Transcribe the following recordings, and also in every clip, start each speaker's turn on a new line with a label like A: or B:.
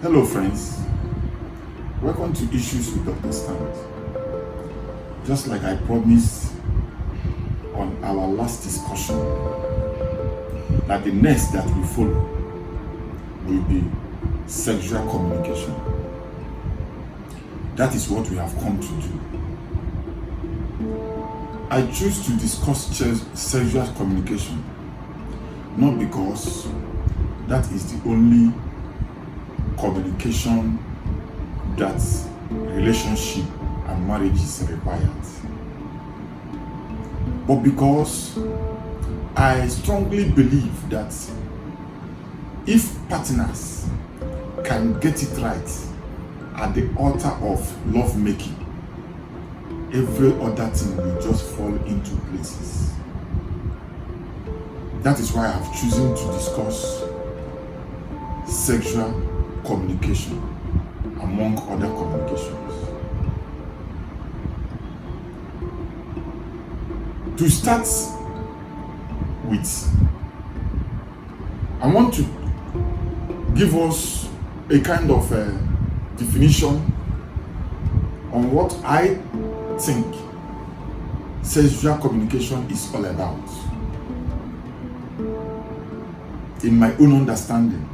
A: Hello friends, welcome to Issues with Dr. Stand. Just like I promised on our last discussion, that the next that we follow will be sexual communication. That is what we have come to do. I choose to discuss sexual communication not because that is the only communication that relationship and marriage is required, but because I strongly believe that if partners can get it right at the altar of love making, every other thing will just fall into places. That is why I have chosen to discuss sexual communication among other communications. To start with, I want to give us a kind of definition on what I think sexual communication is all about. In my own understanding,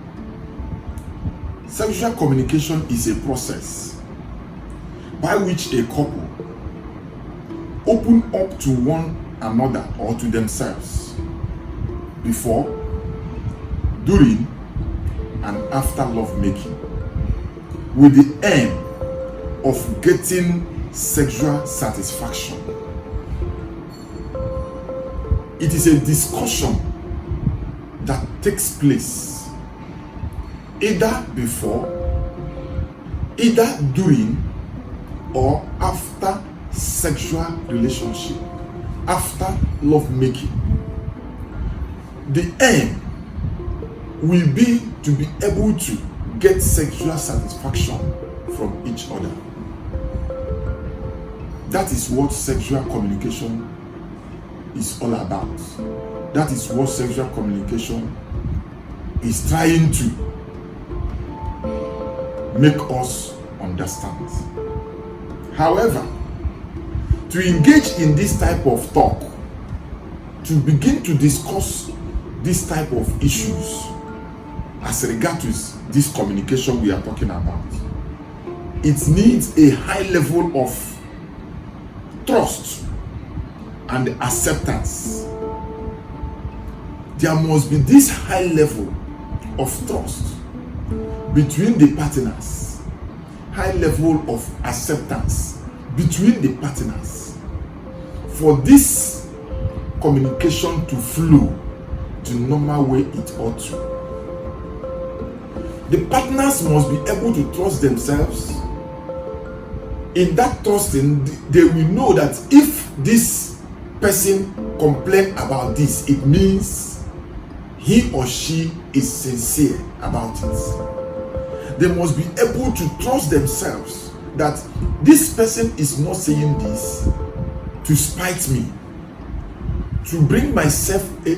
A: sexual communication is a process by which a couple open up to one another or to themselves before, during, and after lovemaking, with the aim of getting sexual satisfaction. It is a discussion that takes place either before, either during, or after sexual relationship, after lovemaking. The aim will be to be able to get sexual satisfaction from each other. That is what sexual communication is all about. That is what sexual communication is trying to make us understand. However, to engage in this type of talk, to begin to discuss this type of issues as regards to this communication we are talking about, it needs a high level of trust and acceptance. There must be this high level of trust between the partners, high level of acceptance between the partners, for this communication to flow the normal way it ought to. The partners must be able to trust themselves. In that trusting, they will know that if this person complains about this, it means he or she is sincere about it. They must be able to trust themselves that this person is not saying this to spite me, to bring my self-esteem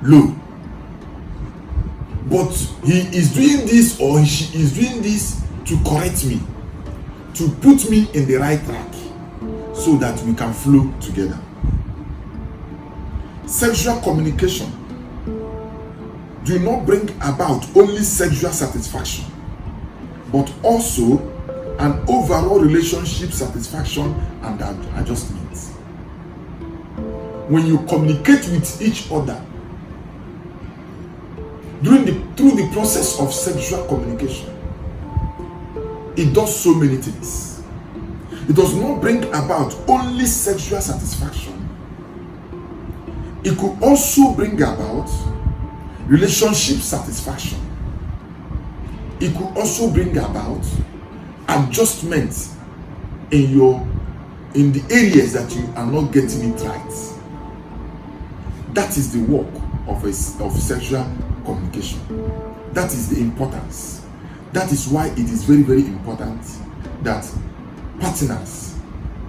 A: low, but he is doing this or she is doing this to correct me, to put me in the right track so that we can flow together. Sexual communication do not bring about only sexual satisfaction, but also an overall relationship satisfaction and adjustment. When you communicate with each other through the process of sexual communication, it does so many things. It does not bring about only sexual satisfaction. It could also bring about relationship satisfaction. It could also bring about adjustment in the areas that you are not getting it right. That is the work of sexual communication. That is the importance. That is why it is very, very important that partners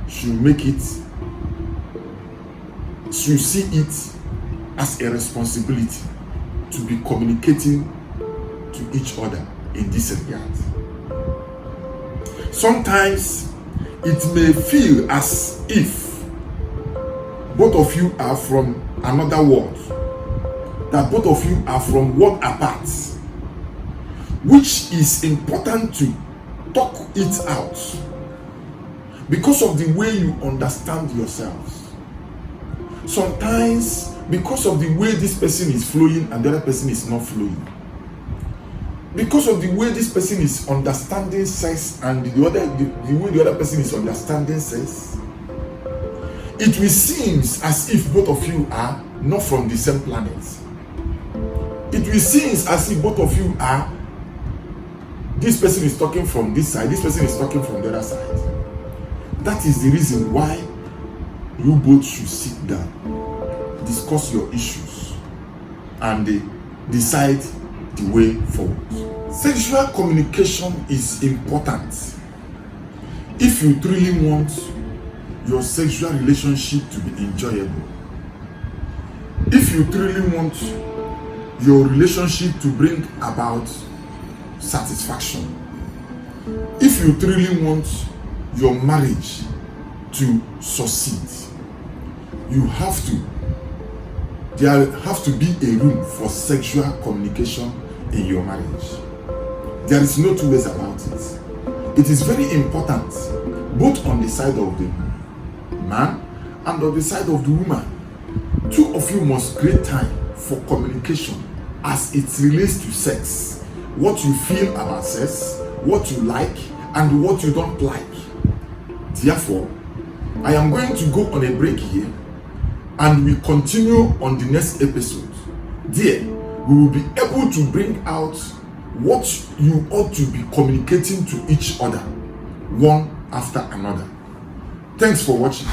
A: should see it as a responsibility to be communicating to each other in this regard. Sometimes it may feel as if both of you are from another world, that both of you are from world apart, which is important to talk it out because of the way you understand yourselves. Sometimes because of the way this person is flowing and the other person is not flowing, because of the way this person is understanding sex and the way the other person is understanding sex, it will seem as if both of you are not from the same planet. It will seem as if both of you are, this person is talking from this side, this person is talking from the other side. That is the reason why you both should sit down, discuss your issues, and decide the way forward. Sexual communication is important if you truly want your sexual relationship to be enjoyable. If you truly want your relationship to bring about satisfaction. If you truly want your marriage to succeed, there have to be a room for sexual communication in your marriage. There is no two ways about it. It is very important, both on the side of the man and on the side of the woman. Two of you must create time for communication as it relates to sex. What you feel about sex, what you like, and what you don't like. Therefore, I am going to go on a break here, and we continue on the next episode. There, we will be able to bring out what you ought to be communicating to each other, one after another. Thanks for watching.